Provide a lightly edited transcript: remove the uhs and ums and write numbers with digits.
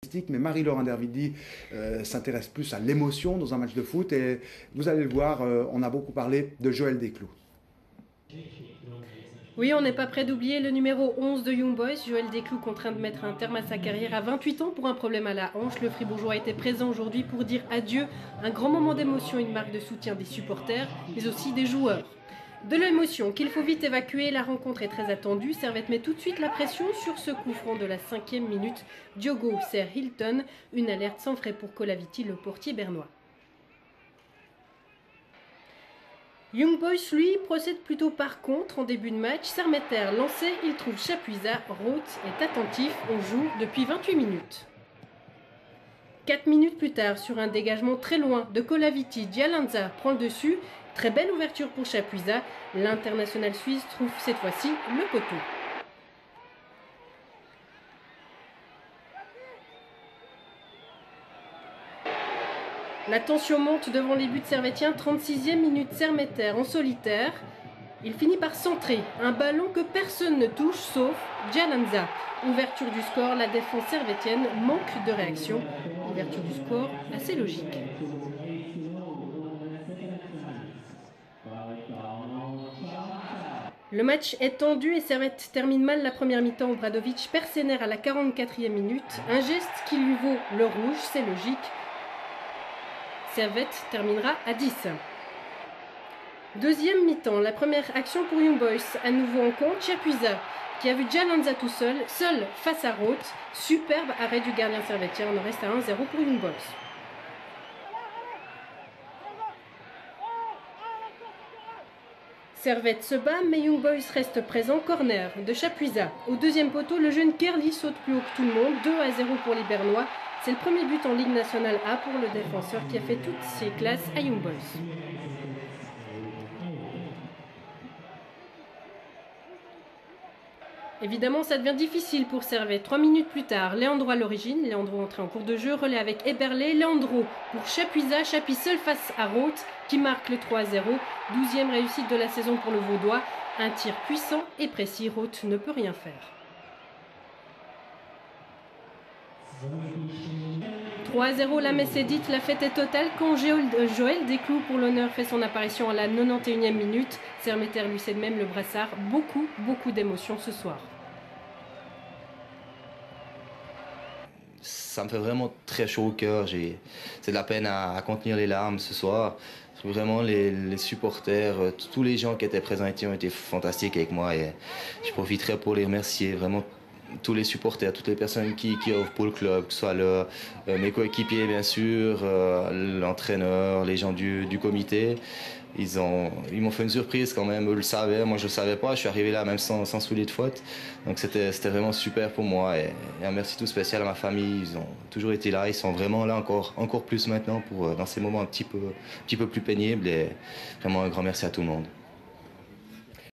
Mais Marie-Laure Dervidi s'intéresse plus à l'émotion dans un match de foot et vous allez le voir, on a beaucoup parlé de Joël Desclous. Oui, on n'est pas prêt d'oublier le numéro 11 de Young Boys, Joël Desclous, contraint de mettre un terme à sa carrière à 28 ans pour un problème à la hanche. Le Fribourgeois était présent aujourd'hui pour dire adieu. Un grand moment d'émotion, une marque de soutien des supporters, mais aussi des joueurs. De l'émotion qu'il faut vite évacuer, la rencontre est très attendue. Servette met tout de suite la pression sur ce coup franc de la 5e minute. Diogo sert Hilton, une alerte sans frais pour Colaviti, le portier bernois. Young Boys, lui, procède plutôt par contre en début de match. Sermetter lancé, il trouve Chapuisat, Roth est attentif, on joue depuis 28 minutes. 4 minutes plus tard, sur un dégagement très loin de Colaviti, Dialanza prend le dessus. Très belle ouverture pour Chapuisat. L'international suisse trouve cette fois-ci le poteau. La tension monte devant les buts servétiens. 36e minute, Sermetter en solitaire. Il finit par centrer un ballon que personne ne touche sauf Dialanza. Ouverture du score, la défense servétienne manque de réaction. Ouverture du score assez logique. Le match est tendu et Servette termine mal la première mi-temps. Obradovic perd ses nerfs à la 44e minute. Un geste qui lui vaut le rouge, c'est logique. Servette terminera à 10. Deuxième mi-temps, la première action pour Young Boys. À nouveau en compte, Chapuisat qui a vu Dialanza tout seul face à Roth. Superbe arrêt du gardien servétien. On en reste à 1-0 pour Young Boys. Servette se bat, mais Young Boys reste présent. Corner de Chapuisat. Au deuxième poteau, le jeune Kerli saute plus haut que tout le monde. 2-0 pour les Bernois. C'est le premier but en Ligue nationale A pour le défenseur qui a fait toutes ses classes à Young Boys. Évidemment, ça devient difficile pour Servette. 3 minutes plus tard, Leandro à l'origine. Leandro entré en cours de jeu, relais avec Eberle. Leandro pour Chapuisat. Chapuis seul face à Roth qui marque le 3-0. 12e réussite de la saison pour le Vaudois. Un tir puissant et précis. Roth ne peut rien faire. 3-0, la messe est dite, la fête est totale quand Joël Desclous pour l'honneur fait son apparition à la 91e minute. Sermetter lui cède même le brassard. Beaucoup d'émotions ce soir. Ça me fait vraiment très chaud au cœur. C'est de la peine à contenir les larmes ce soir. Vraiment, les supporters, tous les gens qui étaient présents ici ont été fantastiques avec moi et je profiterai pour les remercier vraiment. Tous les supporters, toutes les personnes qui œuvrent pour le club, que ce soit mes coéquipiers bien sûr, l'entraîneur, les gens du comité. Ils m'ont fait une surprise quand même, eux le savaient, moi je le savais pas, je suis arrivé là même sans soulier de faute. Donc c'était vraiment super pour moi et un merci tout spécial à ma famille, ils ont toujours été là, ils sont vraiment là encore plus maintenant dans ces moments un petit peu plus pénibles et vraiment un grand merci à tout le monde.